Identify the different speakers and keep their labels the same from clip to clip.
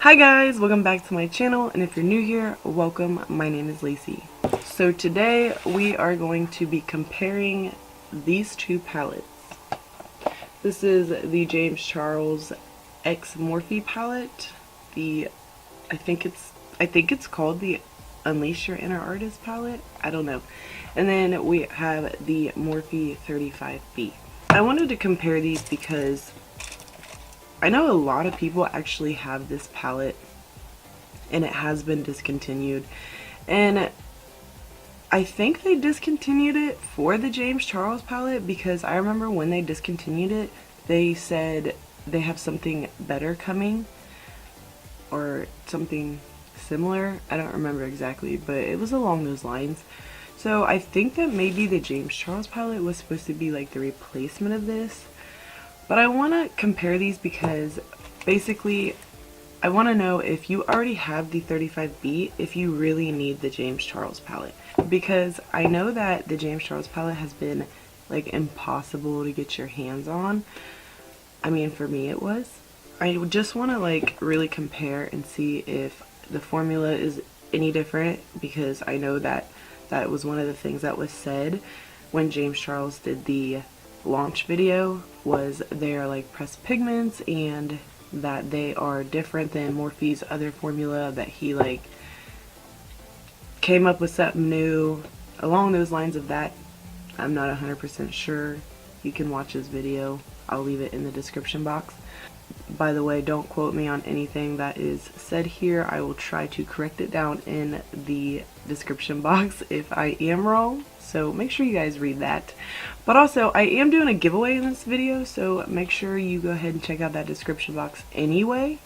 Speaker 1: Hi guys, welcome back to my channel, and if you're new here, welcome. My name is Lacey. So today we are going to be comparing these two palettes. This is the James Charles X Morphe palette. I think it's called the Unleash Your Inner Artist palette. I don't know. And then we have the Morphe 35B. I wanted to compare these because I know a lot of people actually have this palette and it has been discontinued, and I think they discontinued it for the James Charles palette because I remember when they discontinued it they said they have something better coming or something similar. I don't remember exactly, but it was along those lines. So I think that maybe the James Charles palette was supposed to be like the replacement of this. But I want to compare these because basically I want to know if you already have the 35B, if you really need the James Charles palette. Because I know that the James Charles palette has been like impossible to get your hands on. I mean, for me it was. I just want to like really compare and see if the formula is any different, because I know that that was one of the things that was said when James Charles did the launch video, was they're like pressed pigments and that they are different than Morphe's other formula, that he like came up with something new along those lines of that. I'm not 100% sure. You can watch this video. I'll leave it in the description box. By the way, don't quote me on anything that is said here. I will try to correct it down in the description box if I am wrong, so make sure you guys read that. But also, I am doing a giveaway in this video, so make sure you go ahead and check out that description box anyway.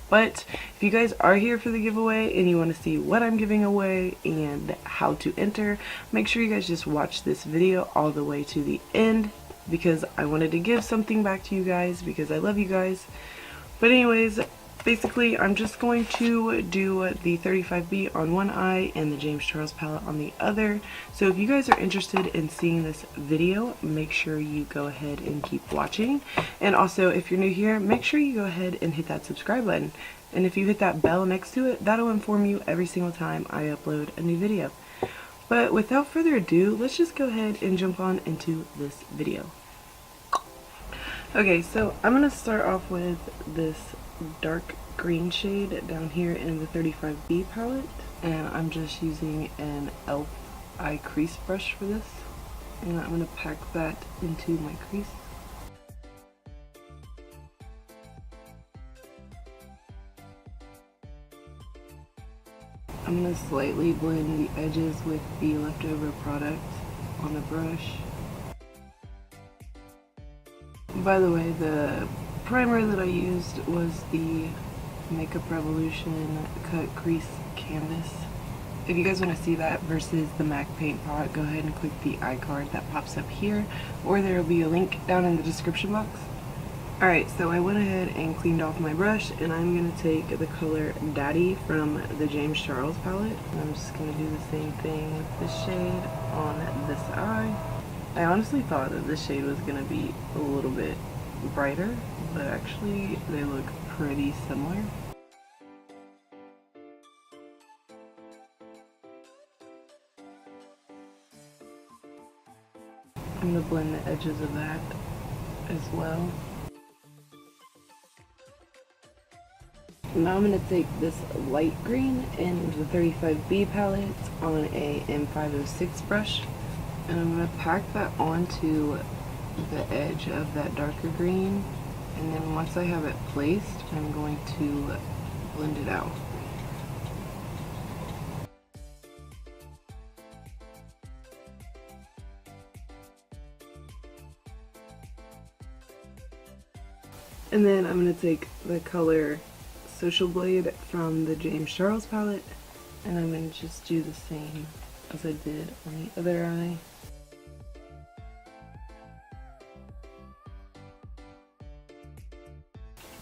Speaker 1: But if you guys are here for the giveaway and you want to see what I'm giving away and how to enter, make sure you guys just watch this video all the way to the end, because I wanted to give something back to you guys because I love you guys. But anyways, basically I'm just going to do the 35B on one eye and the James Charles palette on the other. So if you guys are interested in seeing this video, make sure you go ahead and keep watching. And also, if you're new here, make sure you go ahead and hit that subscribe button. And if you hit that bell next to it, that'll inform you every single time I upload a new video. But without further ado, let's just go ahead and jump on into this video. Okay, so I'm going to start off with this dark green shade down here in the 35B palette. And I'm just using an e.l.f. eye crease brush for this. And I'm going to pack that into my crease. I'm going to slightly blend the edges with the leftover product on the brush. By the way, the primer that I used was the Makeup Revolution Cut Crease Canvas. If you guys want to see that versus the MAC Paint Pot, go ahead and click the iCard that pops up here, or there will be a link down in the description box. Alright, so I went ahead and cleaned off my brush, and I'm going to take the color Daddy from the James Charles palette. And I'm just going to do the same thing with this shade on this eye. I honestly thought that this shade was going to be a little bit brighter, but actually they look pretty similar. I'm going to blend the edges of that as well. Now I'm going to take this light green in the 35B palette on a M506 brush, and I'm going to pack that onto the edge of that darker green, and then once I have it placed, I'm going to blend it out. And then I'm going to take the color Social Blade from the James Charles palette, and I'm going to just do the same as I did on the other eye.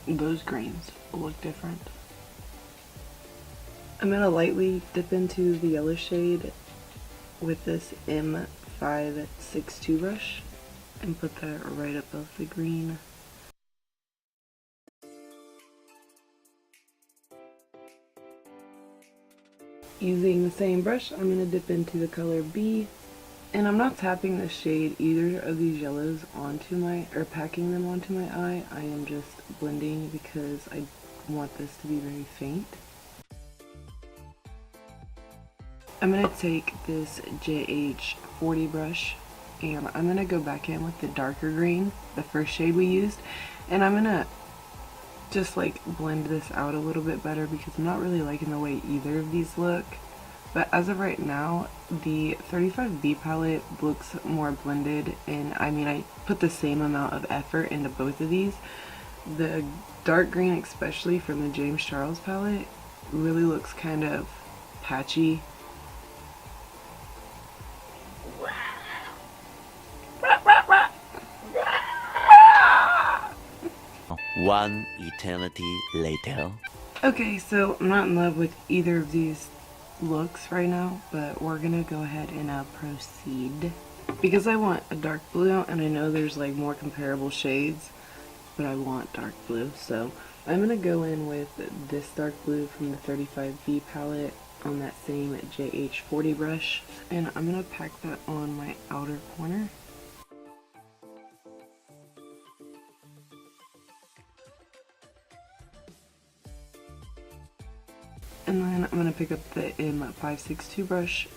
Speaker 1: Those greens look different. I'm going to lightly dip into the yellow shade with this M562 brush and put that right above the green. Using the same brush, I'm going to dip into the color B. And I'm not tapping the shade either of these yellows onto my, or packing them onto my eye. I am just blending because I want this to be very faint. I'm going to take this JH40 brush and I'm going to go back in with the darker green, the first shade we used, and I'm going to just like blend this out a little bit better because I'm not really liking the way either of these look. But as of right now, the 35B palette looks more blended, and I mean, I put the same amount of effort into both of these. The dark green, especially from the James Charles palette, really looks kind of patchy.
Speaker 2: One eternity later.
Speaker 1: Okay, so I'm not in love with either of these looks right now, but we're gonna go ahead and proceed because I want a dark blue, and I know there's like more comparable shades, but I want dark blue, so I'm gonna go in with this dark blue from the 35B palette on that same JH40 brush, and I'm gonna pack that on my outer corner. And then I'm going to pick up the M562 brush,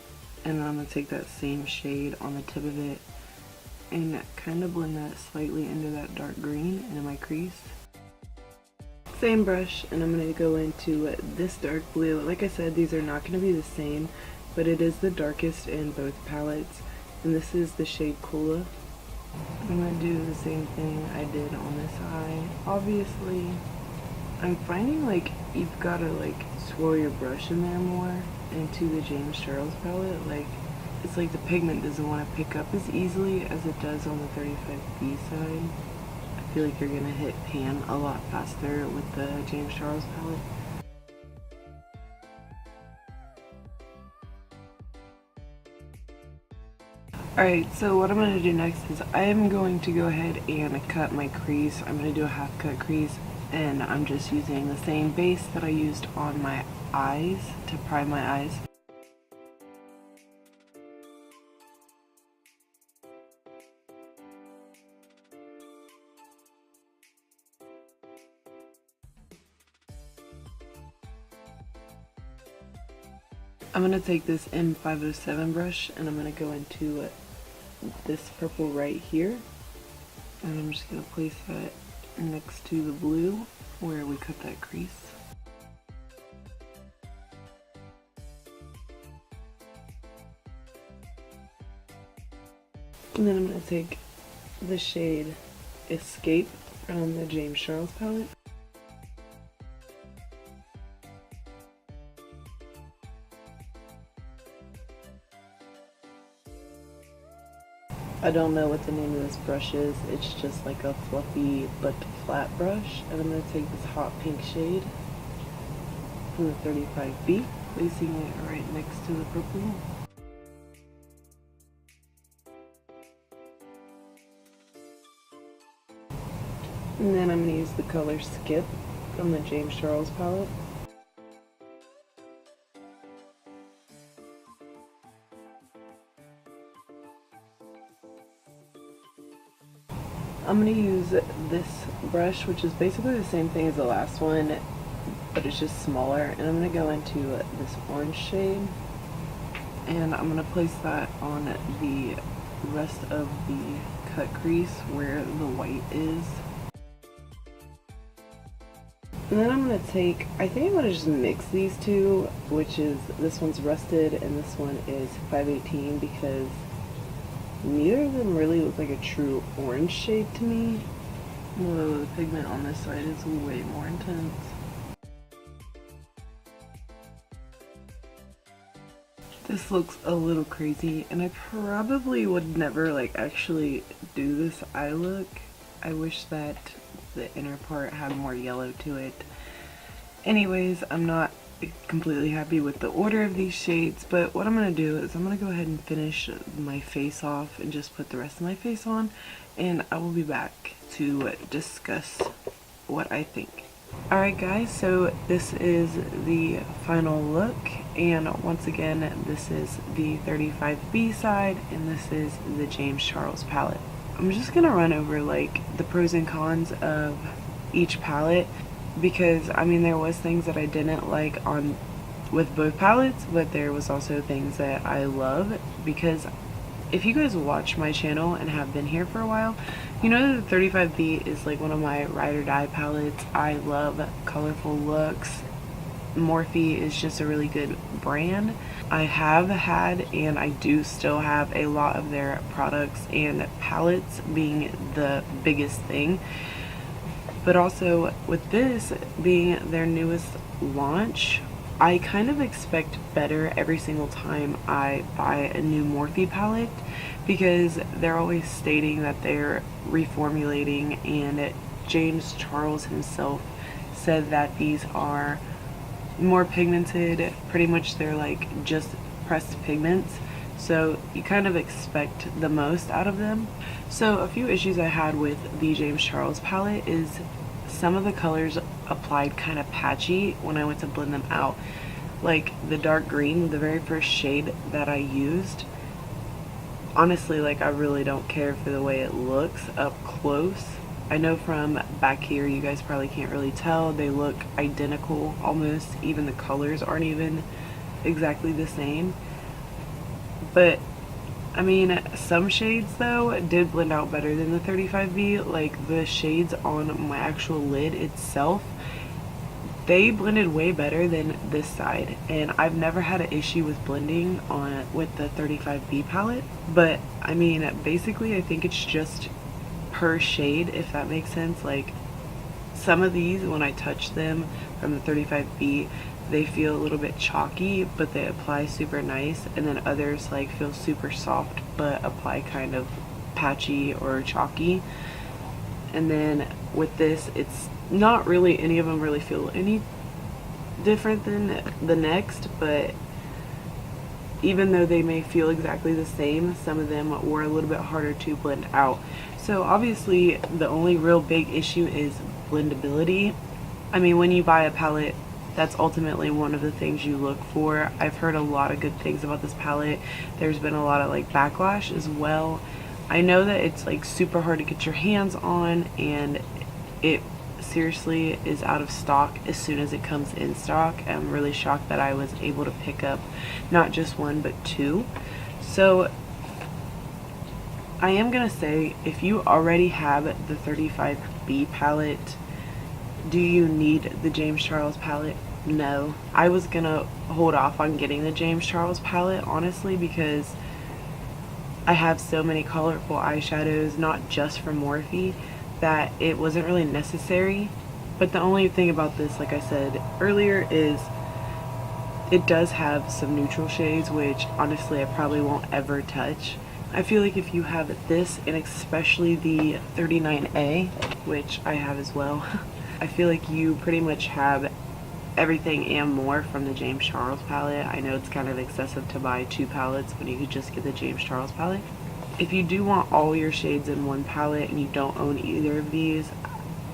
Speaker 1: and I'm going to take that same shade on the tip of it and kind of blend that slightly into that dark green into my crease. Same brush, and I'm going to go into this dark blue. Like I said, these are not going to be the same, but it is the darkest in both palettes, and this is the shade Kula. I'm going to do the same thing I did on this eye. Obviously, I'm finding like you've got to like swirl your brush in there more into the James Charles palette. Like, it's like the pigment doesn't want to pick up as easily as it does on the 35B side. I feel like you're going to hit pan a lot faster with the James Charles palette. Alright, so what I'm going to do next is I am going to go ahead and cut my crease. I'm going to do a half cut crease, and I'm just using the same base that I used on my eyes to prime my eyes. I'm going to take this M507 brush and I'm going to go into this purple right here, and I'm just going to place that next to the blue where we cut that crease. And then I'm going to take the shade Escape from the James Charles palette. I don't know what the name of this brush is. It's just like a fluffy but flat brush. And I'm going to take this hot pink shade from the 35B, placing it right next to the purple. And then I'm going to use the color Skip from the James Charles palette. I'm going to use this brush, which is basically the same thing as the last one, but it's just smaller, and I'm going to go into this orange shade, and I'm going to place that on the rest of the cut crease where the white is. And then I'm going to take, I think I'm going to just mix these two, which is, this one's Rusted and this one is 518, because neither of them really look like a true orange shade to me, although the pigment on this side is way more intense. This looks a little crazy, and I probably would never like actually do this eye look. I wish that the inner part had more yellow to it. Anyways, I'm not completely happy with the order of these shades, but what I'm going to do is I'm going to go ahead and finish my face off and just put the rest of my face on, and I will be back to discuss what I think. Alright guys, so this is the final look, And once again, this is the 35B side, and this is the James Charles palette. I'm just gonna run over like the pros and cons of each palette, because I mean there was things that I didn't like on with both palettes, but there was also things that I love, because if you guys watch my channel and have been here for a while, you know that the 35B is like one of my ride or die palettes. I love colorful looks. Morphe is just a really good brand. I have had, and I do still have, a lot of their products and palettes being the biggest thing. But also with this being their newest launch, I kind of expect better every single time I buy a new Morphe palette, because they're always stating that they're reformulating, and James Charles himself said that these are more pigmented. Pretty much they're like just pressed pigments, so you kind of expect the most out of them. So a few issues I had with the James Charles palette is some of the colors applied kind of patchy when I went to blend them out. Like the dark green, the very first shade that I used, honestly, like I really don't care for the way it looks up close. I know from back here you guys probably can't really tell, they look identical almost, even the colors aren't even exactly the same. But I mean, some shades though did blend out better than the 35B. Like the shades on my actual lid itself, they blended way better than this side, and I've never had an issue with blending on with the 35B palette. But I mean, basically I think it's just per shade, if that makes sense. Like some of these, when I touch them from the 35B, they feel a little bit chalky, but they apply super nice, and then others like feel super soft but apply kind of patchy or chalky. And then with this, it's not really, any of them really feel any different than the next, but even though they may feel exactly the same, some of them were a little bit harder to blend out. So obviously the only real big issue is blendability. I mean, when you buy a palette, that's ultimately one of the things you look for. I've heard a lot of good things about this palette. There's been a lot of like backlash as well. I know that it's like super hard to get your hands on, and it seriously is out of stock as soon as it comes in stock. I'm really shocked that I was able to pick up not just one but two. So I am gonna say, if you already have the 35B palette, do you need the James Charles palette? No. I was gonna hold off on getting the James Charles palette, honestly, because I have so many colorful eyeshadows, not just from Morphe, that it wasn't really necessary. But the only thing about this, like I said earlier, is it does have some neutral shades, which honestly I probably won't ever touch. I feel like if you have this, and especially the 39A, which I have as well, I feel like you pretty much have everything and more from the James Charles palette. I know it's kind of excessive to buy two palettes when you could just get the James Charles palette. If you do want all your shades in one palette and you don't own either of these,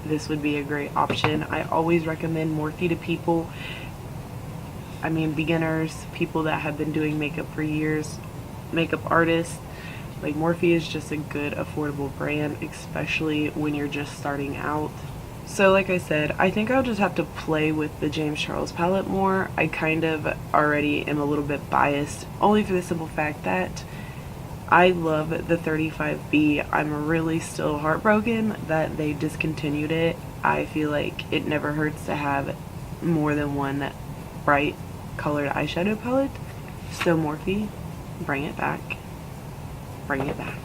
Speaker 1: this would be a great option. I always recommend Morphe to people, I mean beginners, people that have been doing makeup for years, makeup artists. Like Morphe is just a good affordable brand, especially when you're just starting out. So like I said, I think I'll just have to play with the James Charles palette more. I kind of already am a little bit biased, only for the simple fact that I love the 35B. I'm really still heartbroken that they discontinued it. I feel like it never hurts to have more than one bright colored eyeshadow palette. So Morphe, bring it back. Bring it back.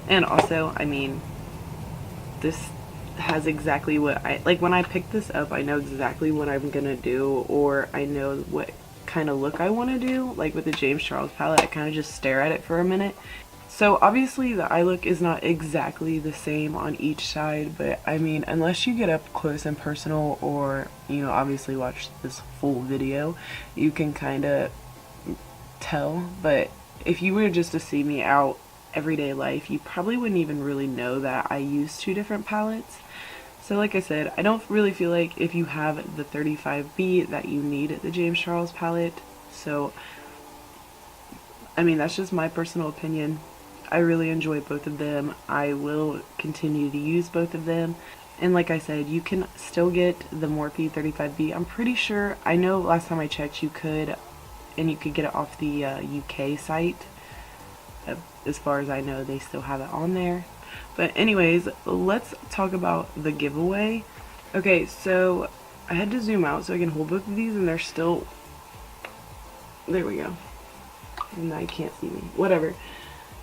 Speaker 1: And also, I mean, this has exactly what I like. When I pick this up, I know exactly what I'm gonna do, or I know what kind of look I want to do. Like with the James Charles palette, I kind of just stare at it for a minute. So obviously the eye look is not exactly the same on each side, but I mean, unless you get up close and personal, or you know, obviously watch this full video, you can kind of tell. But if you were just to see me out everyday life, you probably wouldn't even really know that I use two different palettes. So like I said, I don't really feel like if you have the 35B that you need the James Charles palette. So, I mean, that's just my personal opinion. I really enjoy both of them. I will continue to use both of them. And like I said, you can still get the Morphe 35B. I'm pretty sure, I know last time I checked you could, and you could get it off the UK site. As far as I know, they still have it on there. But anyways, let's talk about the giveaway. Okay, so I had to zoom out so I can hold both of these, and they're still, there we go. And now you can't see me, whatever.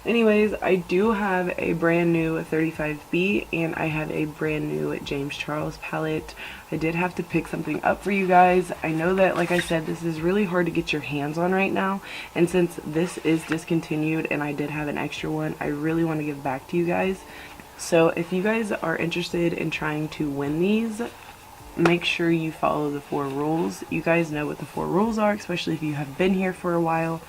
Speaker 1: Anyways, I do have a brand new 35B, and I have a brand new James Charles palette. I did have to pick something up for you guys. I know that, like I said, this is really hard to get your hands on right now, and since this is discontinued and I did have an extra one, I really want to give back to you guys. So if you guys are interested in trying to win these, make sure you follow the 4 rules. You guys know what the 4 rules are, especially if you have been here for a while.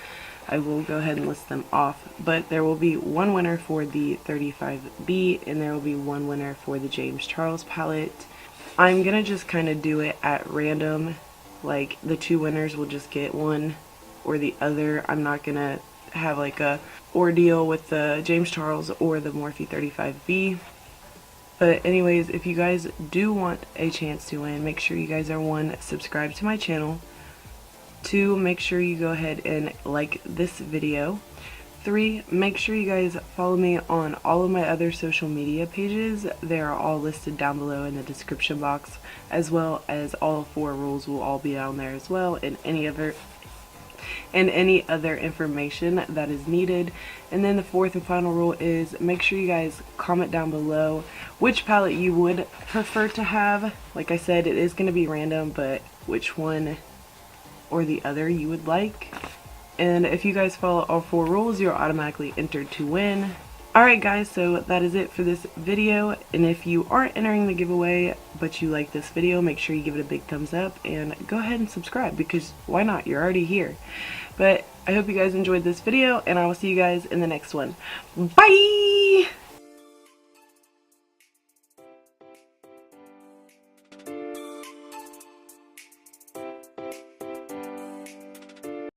Speaker 1: I will go ahead and list them off, but there will be one winner for the 35B, and there will be one winner for the James Charles palette. I'm gonna just kind of do it at random, like the 2 winners will just get one or the other. I'm not gonna have like a ordeal with the James Charles or the Morphe 35B. But anyways, if you guys do want a chance to win, make sure you guys are 1, subscribe to my channel. 2, make sure you go ahead and like this video. 3, make sure you guys follow me on all of my other social media pages. They are all listed down below in the description box, as well as all 4 rules will all be down there as well, and any other information that is needed. And then the 4th and final rule is make sure you guys comment down below which palette you would prefer to have. Like I said, it is going to be random, but which one or the other you would like. And if you guys follow all 4 rules, you're automatically entered to win. Alright guys, so that is it for this video, and if you aren't entering the giveaway but you like this video, make sure you give it a big thumbs up and go ahead and subscribe, because why not? You're already here. But I hope you guys enjoyed this video, and I will see you guys in the next one. Bye!